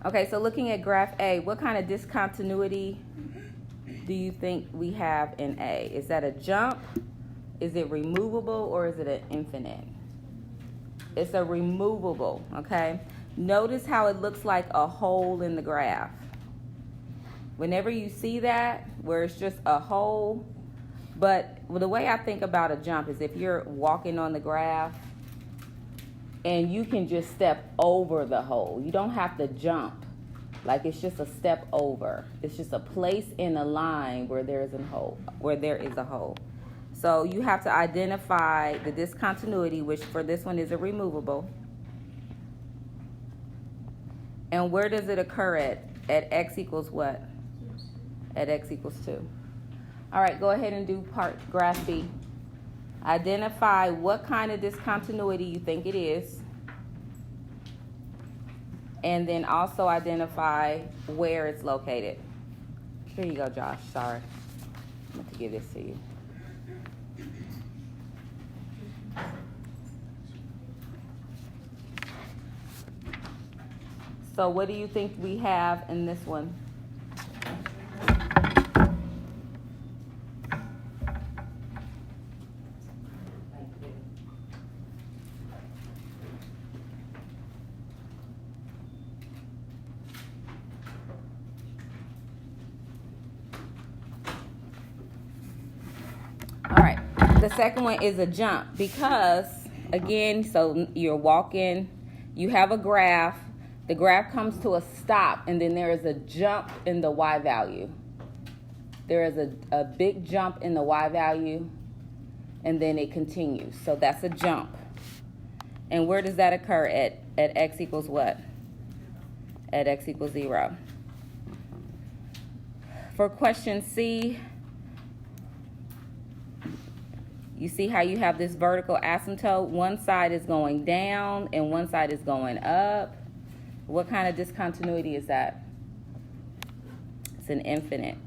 Okay, so looking at graph A, what kind of discontinuity do you think we have in A? Is that a jump? Is it removable, or is it an infinite? It's a removable, okay? Notice how it looks like a hole in the graph. Whenever you see that, where it's just a hole, but the way I think about a jump is if you're walking on the graph and you can just step over the hole. You don't have to jump. Like it's just a step over. It's just a place in a line where there is a hole. So you have to identify the discontinuity, which for this one is a removable. And where does it occur at? At x equals what? At x equals 2. All right, go ahead and do graph B. Identify what kind of discontinuity you think it is. And then also identify where it's located. Here you go, Josh. Sorry. I'm going to give this to you. So what do you think we have in this one? All right. The second one is a jump because, again, so you're walking, you have a graph. The graph comes to a stop, and then there is a jump in the y value. There is a big jump in the y value, and then it continues. So that's a jump. And where does that occur at x equals what? At x equals 0. For question C, you see how you have this vertical asymptote? One side is going down, and one side is going up. What kind of discontinuity is that? It's an infinite.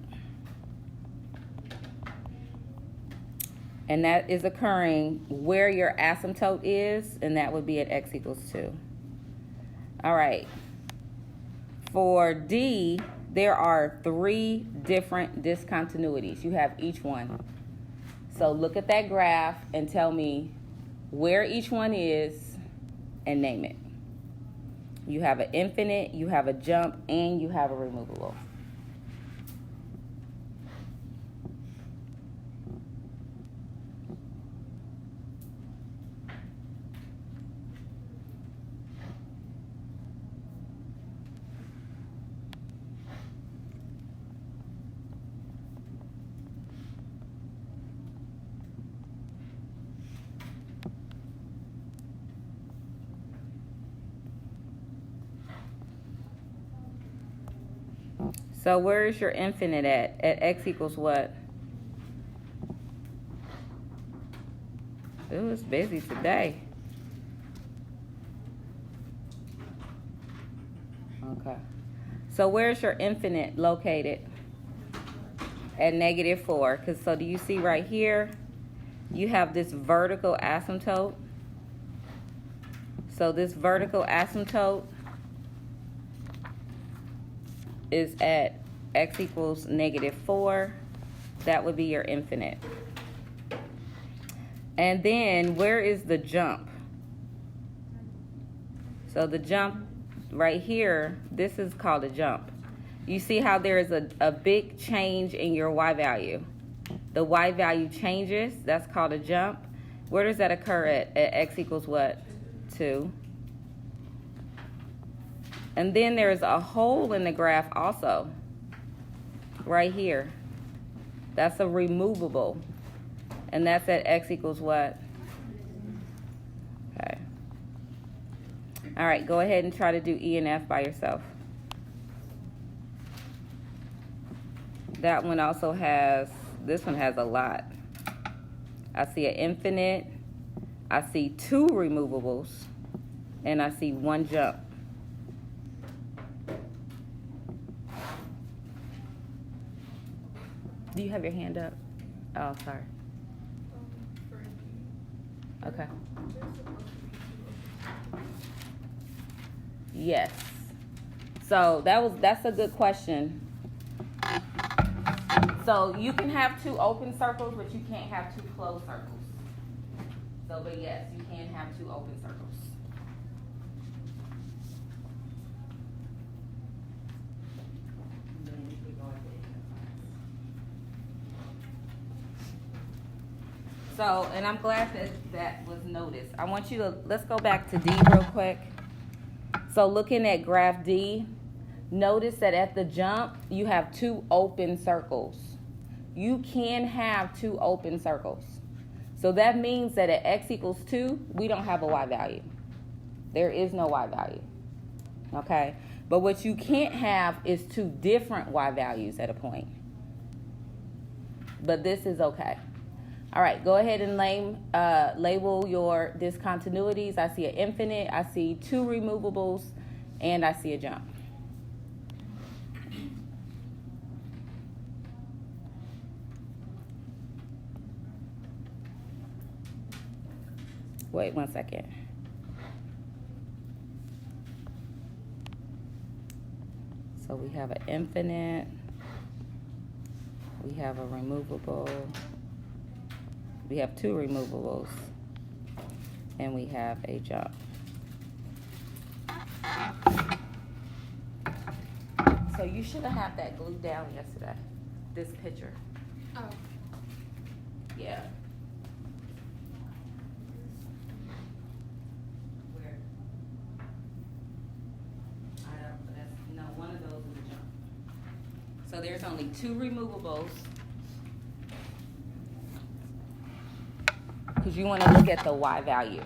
And that is occurring where your asymptote is, and that would be at x equals 2. All right. For D, there are 3 different discontinuities. You have each one. So look at that graph and tell me where each one is and name it. You have an infinite, you have a jump, and you have a removable. So where is your infinite at? At x equals what? Ooh, it's busy today. Okay. So where's your infinite located? At -4. So do you see right here? You have this vertical asymptote. So this vertical asymptote is at x equals -4. That would be your infinite. And then where is the jump? So the jump right here, this is called a jump. You see how there is a big change in your y value. The y value changes. That's called a jump. Where does that occur at x equals what? 2. And then there's a hole in the graph also, right here. That's a removable. And that's at x equals what? Okay. All right, go ahead and try to do E and F by yourself. That one also has, this one has a lot. I see an infinite, I see 2 removables, and I see 1 jump. Do you have your hand up? Oh, sorry. Okay. Yes. So that's a good question. So you can have two open circles, but you can't have two closed circles. So, but yes, you can have two open circles. So, and I'm glad that that was noticed. I want you to, let's go back to D real quick. So looking at graph D, notice that at the jump, you have two open circles. You can have two open circles. So that means that at x equals 2, we don't have a y value. There is no y value. Okay? But what you can't have is two different y values at a point. But this is okay. All right, go ahead and label your discontinuities. I see an infinite, I see two removables, and I see a jump. Wait 1 second. So we have an infinite, we have a removable, we have two removables, and we have a jump. So you should have had that glued down yesterday, this picture. Oh. Yeah. Where? I don't, but that's, no, one of those is a jump. So there's only two removables. Because you want to look at the y value.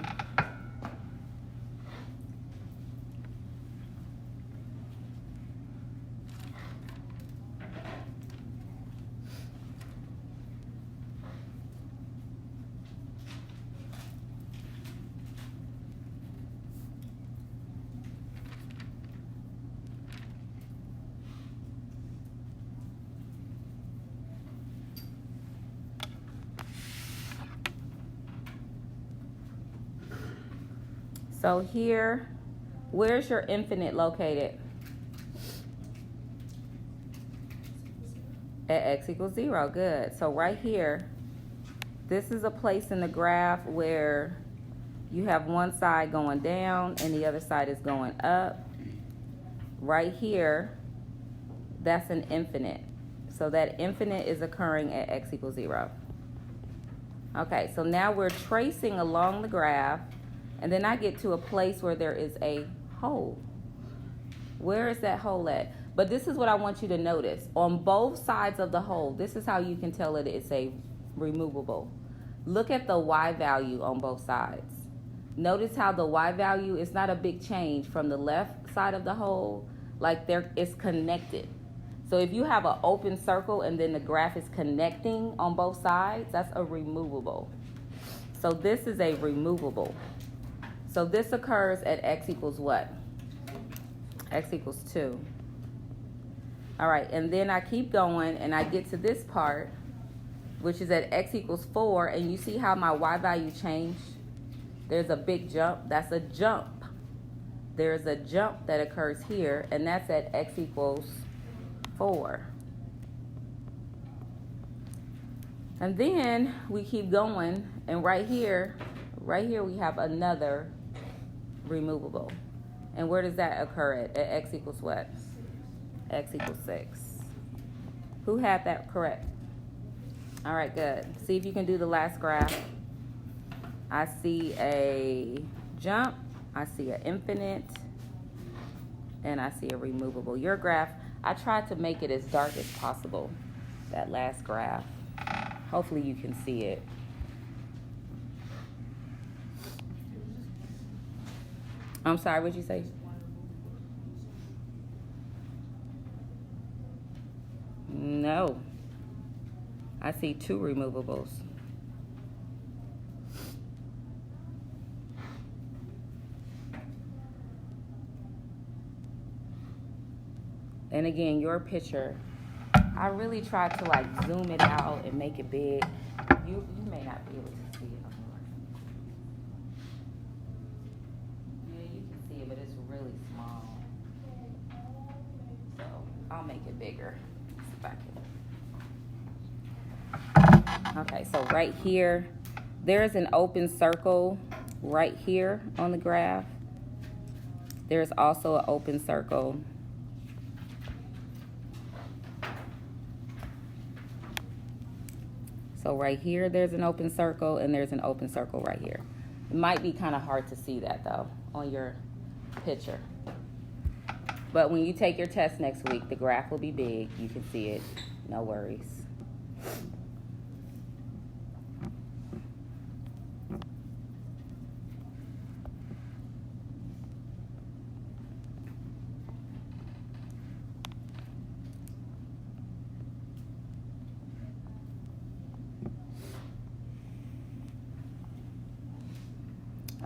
So here, where's your infinite located? At x equals 0, good. So right here, this is a place in the graph where you have one side going down and the other side is going up. Right here, that's an infinite. So that infinite is occurring at x equals 0. Okay, so now we're tracing along the graph. And then I get to a place where there is a hole. Where is that hole at? But this is what I want you to notice. On both sides of the hole, this is how you can tell it it's a removable. Look at the y value on both sides. Notice how the y value is not a big change from the left side of the hole. Like it's connected. So if you have an open circle and then the graph is connecting on both sides, that's a removable. So this is a removable. So this occurs at x equals what? X equals 2. All right, and then I keep going and I get to this part, which is at x equals 4, and you see how my y value changed? There's a big jump. That's a jump. There's a jump that occurs here, and that's at x equals 4. And then we keep going, and right here we have another removable. And where does that occur at? At x equals what? X equals 6. Who had that correct? All right, good. See if you can do the last graph. I see a jump, I see an infinite, and I see a removable. Your graph, I tried to make it as dark as possible, that last graph. Hopefully you can see it. I'm sorry, what'd you say? No. I see two removables. And again, your picture, I really tried to like zoom it out and make it big. You may not be able to see it. Yeah, you can see it, but it's really small. make it bigger. Let's see if I can. Okay, so right here, there's an open circle right here on the graph. There's also an open circle so right here there's an open circle, and there's an open circle right here. It might be kind of hard to see that though on your picture, but when you take your test next week, the graph will be big. You can see it, no worries.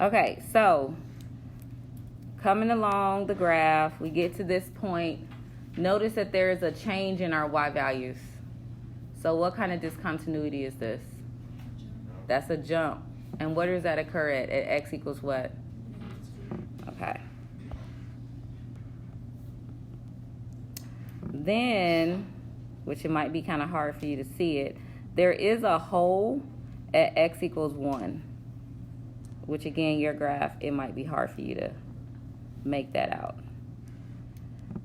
Okay, so coming along the graph, we get to this point. Notice that there is a change in our y values. So what kind of discontinuity is this? That's a jump. And where does that occur at x equals what? Okay. Then, which it might be kind of hard for you to see it, there is a hole at x equals 1. Which again, your graph, it might be hard for you to make that out.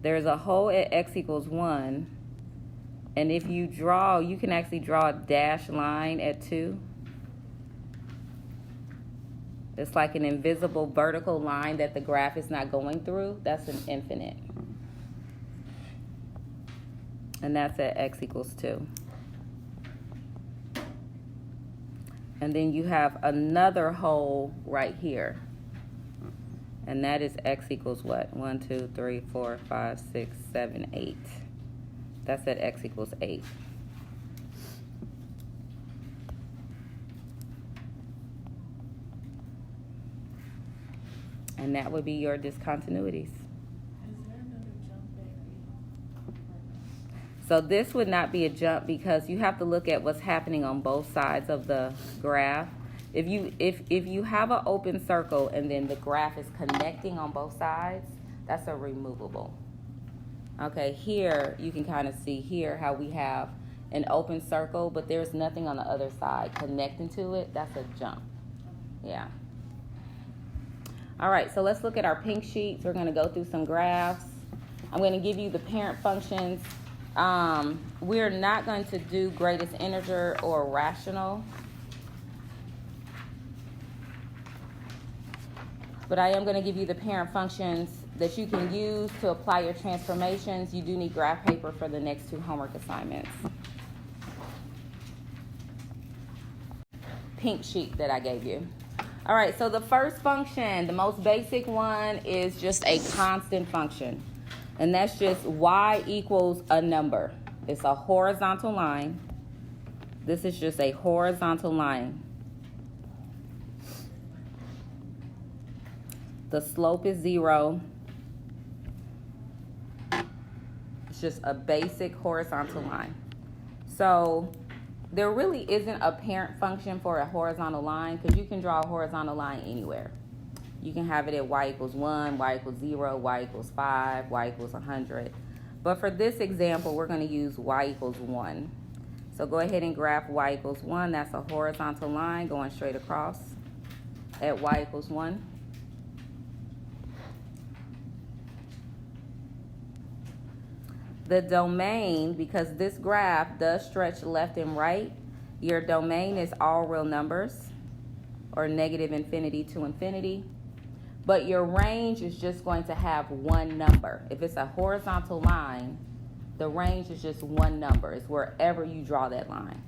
There's a hole at x equals 1, and if you draw, you can actually draw a dashed line at 2. It's like an invisible vertical line that the graph is not going through. That's an infinite. And that's at x equals 2. And then you have another hole right here. And that is x equals what? 1, 2, 3, 4, 5, 6, 7, 8. That's at x equals 8. And that would be your discontinuities. So this would not be a jump because you have to look at what's happening on both sides of the graph. If you have an open circle and then the graph is connecting on both sides, that's a removable. Okay, here you can kind of see here how we have an open circle, but there's nothing on the other side connecting to it. That's a jump. Yeah. All right, so let's look at our pink sheets. We're going to go through some graphs. I'm going to give you the parent functions. We're not going to do greatest integer or rational, but I am going to give you the parent functions that you can use to apply your transformations. You do need graph paper for the next 2 homework assignments. Pink sheet that I gave you. All right, so the first function, the most basic one, is just a constant function. And that's just y equals a number. It's a horizontal line. This is just a horizontal line. The slope is 0. It's just a basic horizontal line. So there really isn't a parent function for a horizontal line because you can draw a horizontal line anywhere. You can have it at y equals 1, y equals 0, y equals 5, y equals 100. But for this example, we're going to use y equals 1. So go ahead and graph y equals 1. That's a horizontal line going straight across at y equals 1. The domain, because this graph does stretch left and right, your domain is all real numbers, or negative infinity to infinity. But your range is just going to have one number. If it's a horizontal line, the range is just one number. It's wherever you draw that line.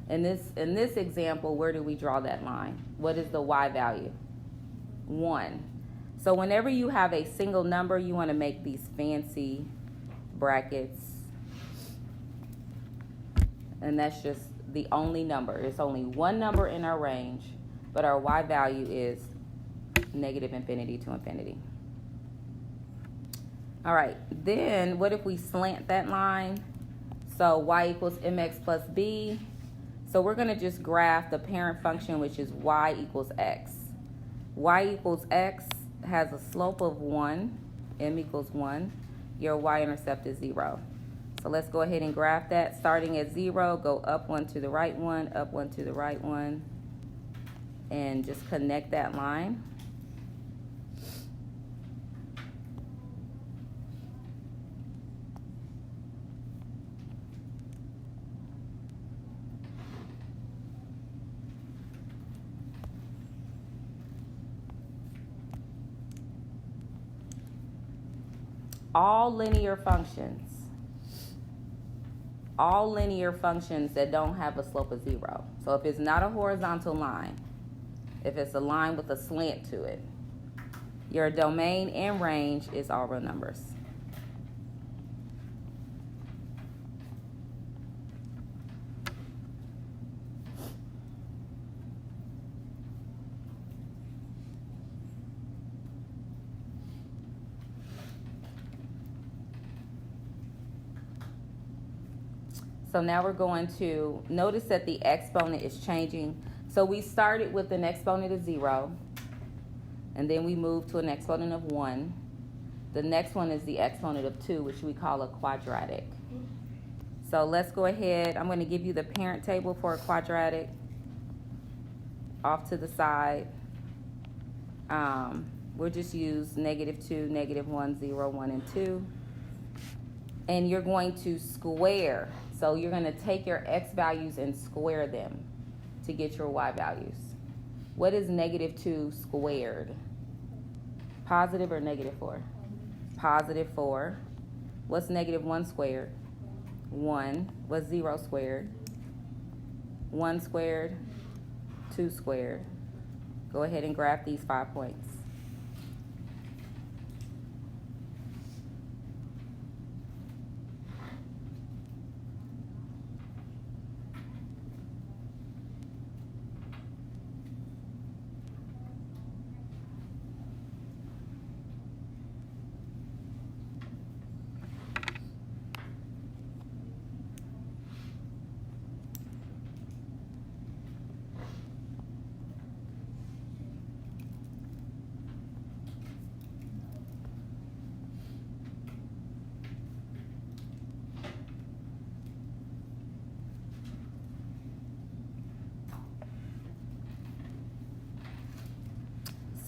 In this example, where do we draw that line? What is the y value? 1. So whenever you have a single number, you want to make these fancy brackets. And that's just the only number. It's only one number in our range, but our y value is negative infinity to infinity. All right, then what if we slant that line? So y equals mx plus b. So we're going to just graph the parent function, which is y equals x. Y equals x has a slope of 1, m equals 1. Your y-intercept is 0. So let's go ahead and graph that. Starting at 0, go up 1 to the right 1, up 1 to the right 1, and just connect that line. All linear functions that don't have a slope of 0. So if it's not a horizontal line, if it's a line with a slant to it, your domain and range is all real numbers. So now we're going to notice that the exponent is changing. So we started with an exponent of 0, and then we moved to an exponent of 1. The next one is the exponent of 2, which we call a quadratic. So let's go ahead. I'm going to give you the parent table for a quadratic off to the side. We'll just use -2, -1, 0, 1, and 2. And you're going to square. So you're going to take your x values and square them to get your y values. What is -2 squared? Positive or -4? +4. What's -1 squared? 1. What's 0 squared? 1 squared. 2 squared. Go ahead and graph these 5 points.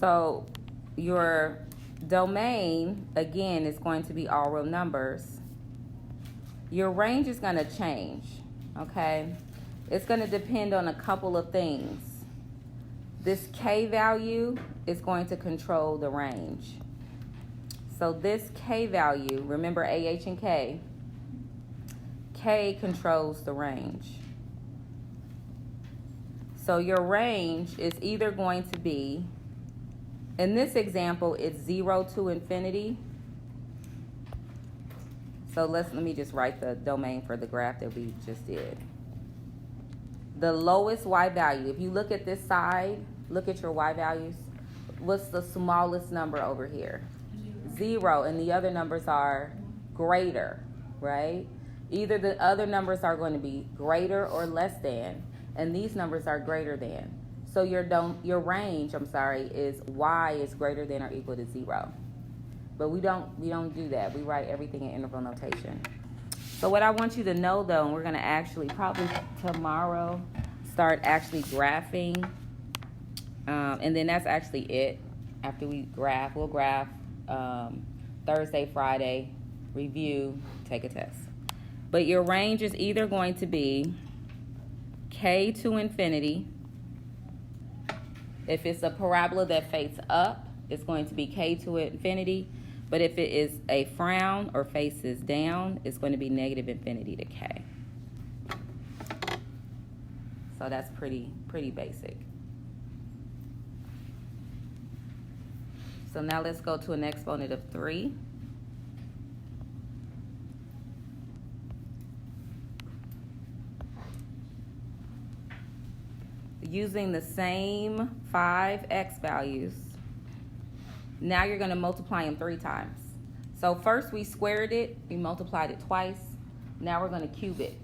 So your domain, again, is going to be all real numbers. Your range is going to change, okay? It's going to depend on a couple of things. This K value is going to control the range. So this K value, remember AH and K controls the range. So your range is either going to be, in this example, it's 0 to infinity. So let me just write the domain for the graph that we just did. The lowest y value, if you look at this side, look at your y values. What's the smallest number over here? 0, and the other numbers are greater, right? Either the other numbers are going to be greater or less than, and these numbers are greater than. So your range, is y is greater than or equal to 0. But we don't do that. We write everything in interval notation. So what I want you to know, though, and we're going to actually probably tomorrow start actually graphing, and then that's actually it. After we graph, we'll graph Thursday, Friday, review, take a test. But your range is either going to be K to infinity. If it's a parabola that faces up, it's going to be K to infinity. But if it is a frown or faces down, it's going to be negative infinity to K. So that's pretty basic. So now let's go to an exponent of 3. Using the same 5x values, now you're going to multiply them 3 times. So first we squared it, we multiplied it twice. Now we're going to cube it.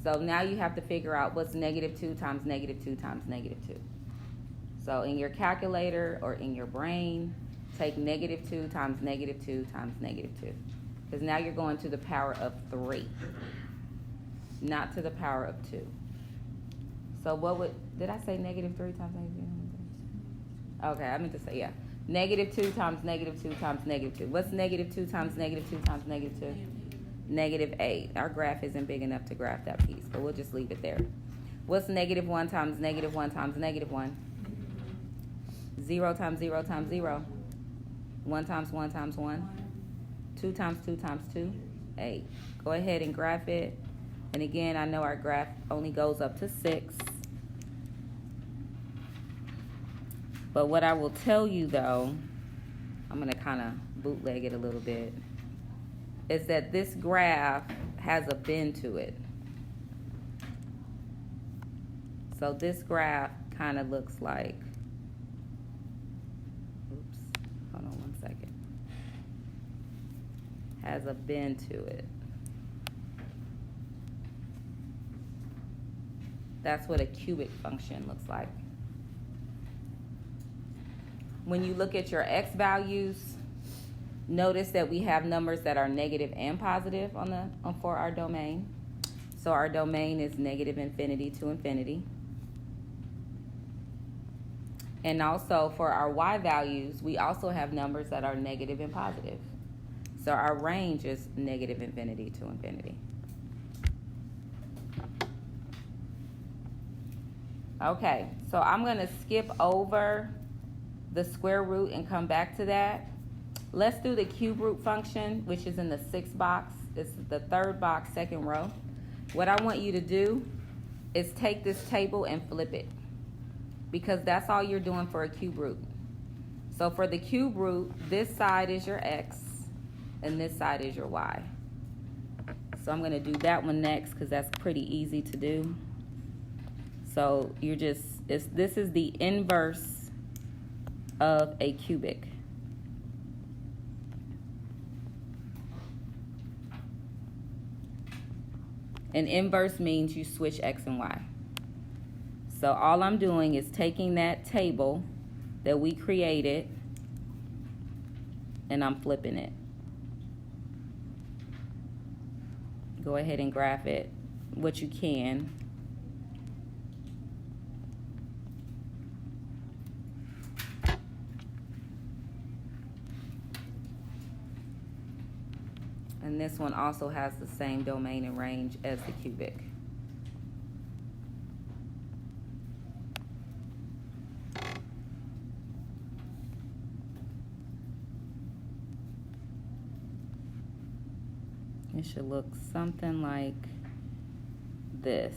So now you have to figure out what's -2 times -2 times -2. So in your calculator or in your brain, take -2 times -2 times -2. because now you're going to the power of 3, not to the power of 2. So what did I say negative 3 times negative 2? Okay, I meant to say, yeah. Negative 2 times negative 2 times negative 2. What's negative 2 times negative 2 times negative 2? Negative 8. Our graph isn't big enough to graph that piece, but we'll just leave it there. What's negative 1 times negative 1 times negative 1? 0 times 0 times 0. 1 times 1 times 1. 2 times 2 times 2. 8. Go ahead and graph it. And again, I know our graph only goes up to 6. But what I will tell you, though, I'm going to kind of bootleg it a little bit, is that this graph has a bend to it. So this graph kind of looks like, oops, hold on one second, has a bend to it. That's what a cubic function looks like. When you look at your x values, notice that we have numbers that are negative and positive for our domain. So our domain is negative infinity to infinity. And also for our y values, we also have numbers that are negative and positive. So our range is negative infinity to infinity. Okay, so I'm going to skip over the square root and come back to that. Let's do the cube root function, which is in the 6th box. It's the 3rd box, 2nd row. What I want you to do is take this table and flip it, because that's all you're doing for a cube root. So for the cube root, this side is your x and this side is your y. So I'm going to do that one next because that's pretty easy to do. So this is the inverse of a cubic. An inverse means you switch x and y. So all I'm doing is taking that table that we created and I'm flipping it. Go ahead and graph it, what you can. And this one also has the same domain and range as the cubic. It should look something like this.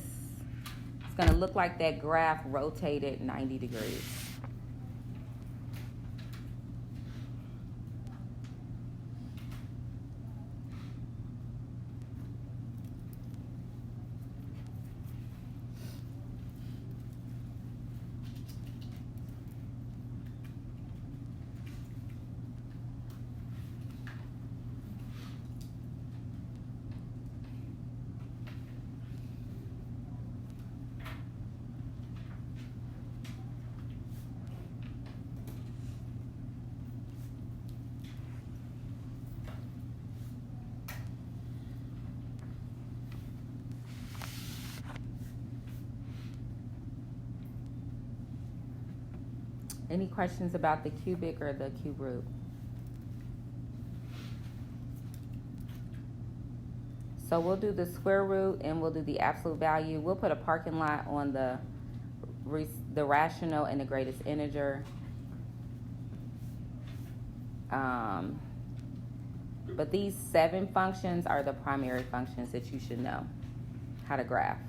It's going to look like that graph rotated 90 degrees. Any questions about the cubic or the cube root? So we'll do the square root and we'll do the absolute value. We'll put a parking lot on the rational and the greatest integer. But these 7 functions are the primary functions that you should know how to graph.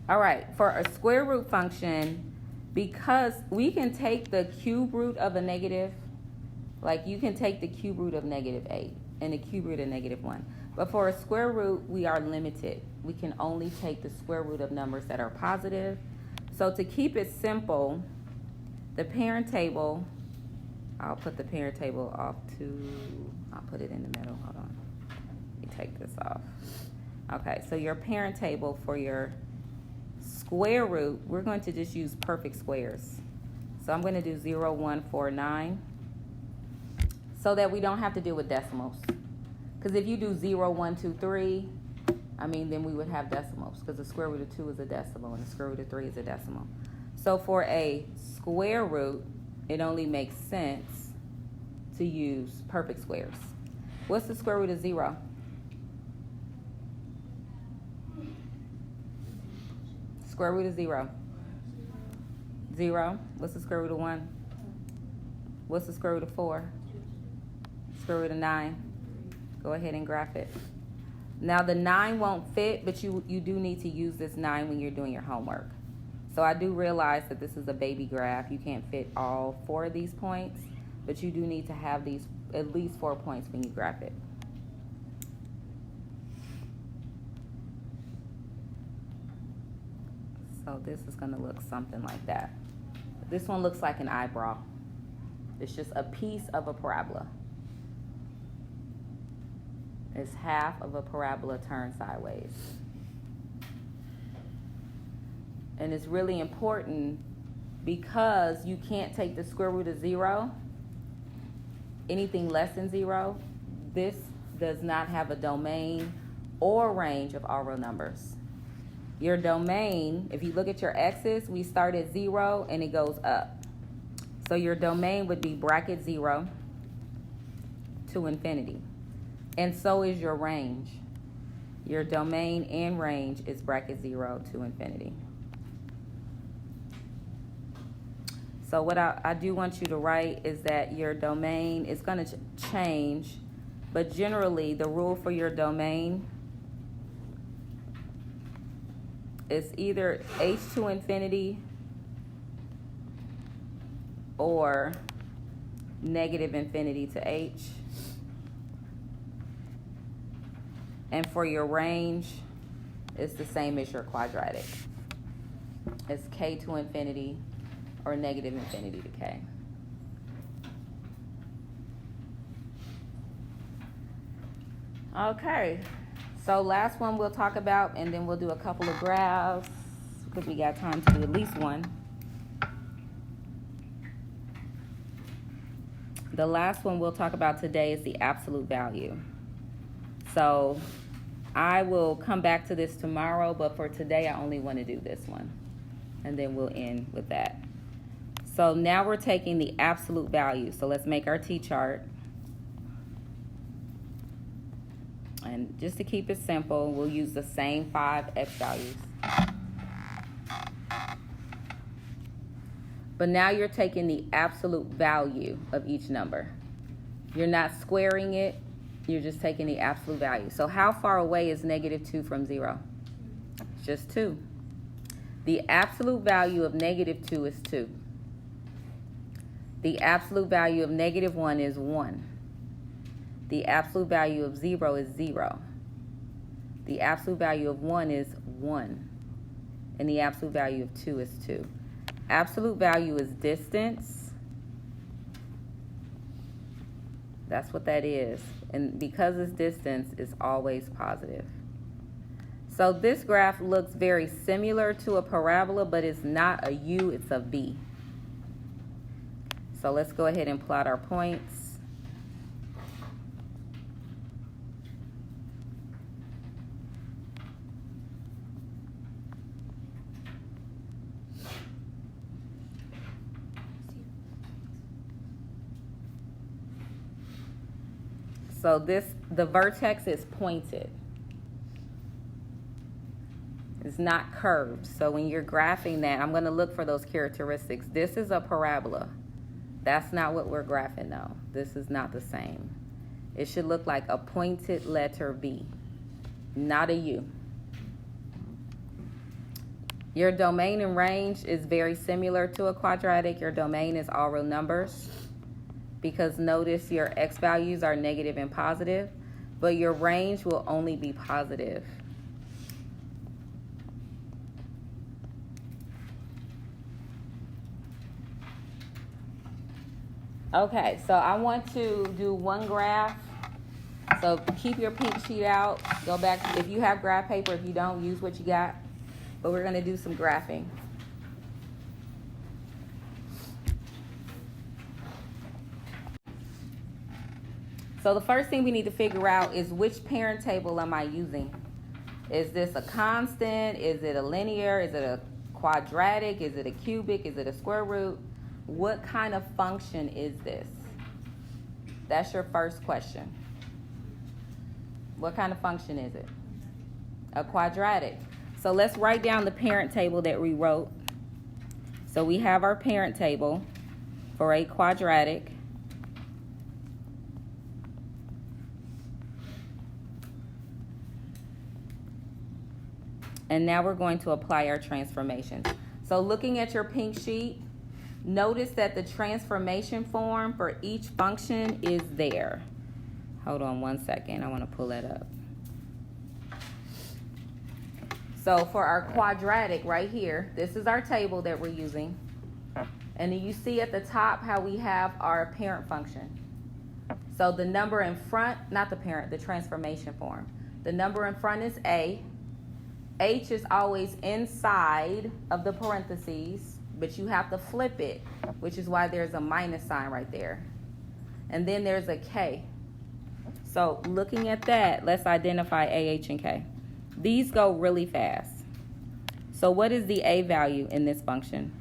All right, for a square root function, because we can take the cube root of a negative, like you can take the cube root of negative 8 and the cube root of negative 1. But for a square root, we are limited. We can only take the square root of numbers that are positive. So to keep it simple, the parent table, I'll put the parent table off I'll put it in the middle. Hold on. Let me take this off. Okay, so your parent table for your square root, we're going to just use perfect squares. So I'm going to do 0, 1, 4, 9. so that we don't have to deal with decimals. Because if you do 0, 1, 2, 3, I mean, then we would have decimals, because the square root of 2 is a decimal and the square root of 3 is a decimal. So for a square root, it only makes sense to use perfect squares. What's the square root of 0? Square root of 0. 0. What's the square root of 1? What's the square root of 4? Square root of 9. Go ahead and graph it. Now the 9 won't fit, but you do need to use this 9 when you're doing your homework. So I do realize that this is a baby graph. You can't fit all 4 of these points, but you do need to have these at least 4 points when you graph it. So this is going to look something like that. This one looks like an eyebrow. It's just a piece of a parabola. It's half of a parabola turned sideways. And it's really important because you can't take the square root of 0, anything less than 0. This does not have a domain or range of all real numbers. Your domain, if you look at your x's, we start at 0 and it goes up. So your domain would be bracket 0 to infinity. And so is your range. Your domain and range is bracket 0 to infinity. So what I do want you to write is that your domain is going to change, but generally the rule for your domain is either h to infinity or negative infinity to h. And for your range, it's the same as your quadratic. It's k to infinity or negative infinity to k. Okay, so last one we'll talk about, and then we'll do a couple of graphs because we got time to do at least one. The last one we'll talk about today is the absolute value. So I will come back to this tomorrow, but for today I only want to do this one, and then we'll end with that. So now we're taking the absolute value. So let's make our t-chart. And just to keep it simple, we'll use the same 5 x values. But now you're taking the absolute value of each number. You're not squaring it. You're just taking the absolute value. So how far away is negative 2 from 0? Just 2. The absolute value of negative 2 is 2. The absolute value of negative 1 is 1. The absolute value of 0 is 0. The absolute value of 1 is 1. And the absolute value of 2 is 2. Absolute value is distance. That's what that is. And because it's distance, it's always positive. So this graph looks very similar to a parabola, but it's not a U, it's a V. So let's go ahead and plot our points. So the vertex is pointed. It's not curved. So when you're graphing that, I'm going to look for those characteristics. This is a parabola. That's not what we're graphing though. This is not the same. It should look like a pointed letter V, not a U. Your domain and range is very similar to a quadratic. Your domain is all real numbers, because notice your x values are negative and positive, but your range will only be positive. Okay, so I want to do one graph. So keep your pink sheet out. Go back, if you have graph paper. If you don't, use what you got. But we're going to do some graphing. So the first thing we need to figure out is which parent table am I using? Is this a constant? Is it a linear? Is it a quadratic? Is it a cubic? Is it a square root? What kind of function is this? That's your first question. What kind of function is it? A quadratic. So let's write down the parent table that we wrote. So we have our parent table for a quadratic. And now we're going to apply our transformations. So looking at your pink sheet, notice that the transformation form for each function is there. Hold on one second. I want to pull that up. So for our quadratic right here, this is our table that we're using. And then you see at the top how we have our parent function. So the number in front, not the parent, the transformation form. The number in front is A. H is always inside of the parentheses, but you have to flip it, which is why there's a minus sign right there. And then there's a K. So looking at that, let's identify A, H, and K. These go really fast. So what is the A value in this function?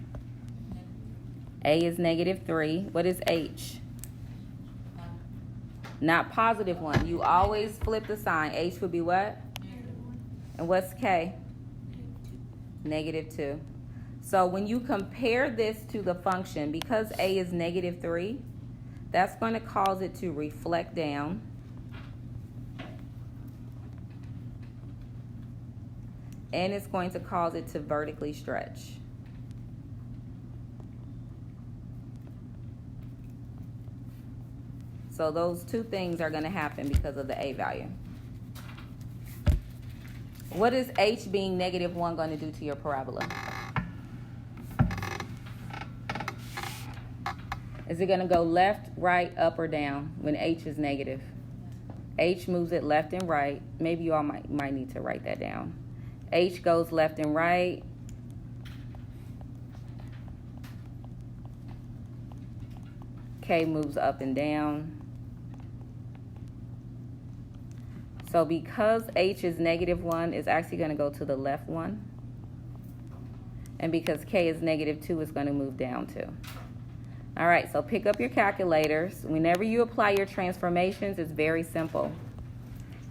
A is -3. What is H? Not positive 1. You always flip the sign. H would be what? And what's K? -2. So when you compare this to the function, because A is -3, that's going to cause it to reflect down. And it's going to cause it to vertically stretch. So those two things are going to happen because of the A value. What is H being -1 going to do to your parabola? Is it going to go left, right, up, or down when H is negative? H moves it left and right. Maybe you all might need to write that down. H goes left and right. K moves up and down. So because H is -1, it's actually going to go to the left one. And because K is -2, it's going to move down too. All right, so pick up your calculators. Whenever you apply your transformations, it's very simple.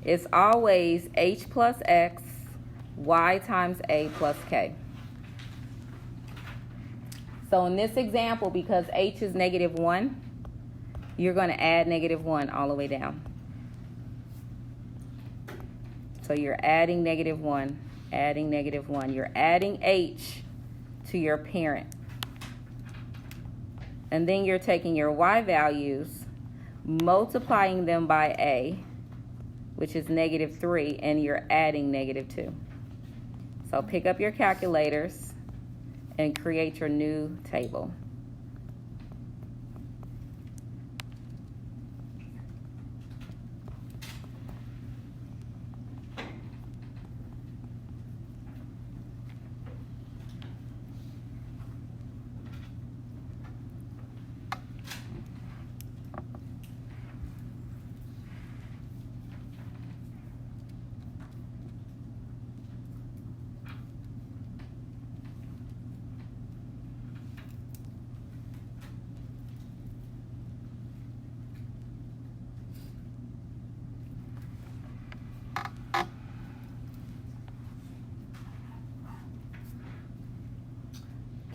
It's always H plus X, Y times A plus K. So in this example, because H is -1, you're going to add -1 all the way down. So you're adding -1, adding -1. You're adding H to your parent. And then you're taking your Y values, multiplying them by A, which is -3, and you're adding -2. So pick up your calculators and create your new table.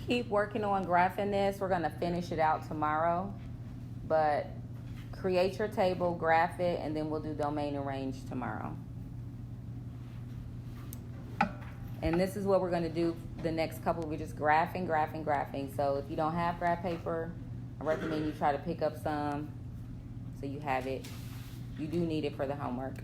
Keep working on graphing this. We're going to finish it out tomorrow. But create your table, graph it, and then we'll do domain and range tomorrow. And this is what we're going to do the next couple. We're just graphing. So if you don't have graph paper, I recommend you try to pick up some so you have it. You do need it for the homework.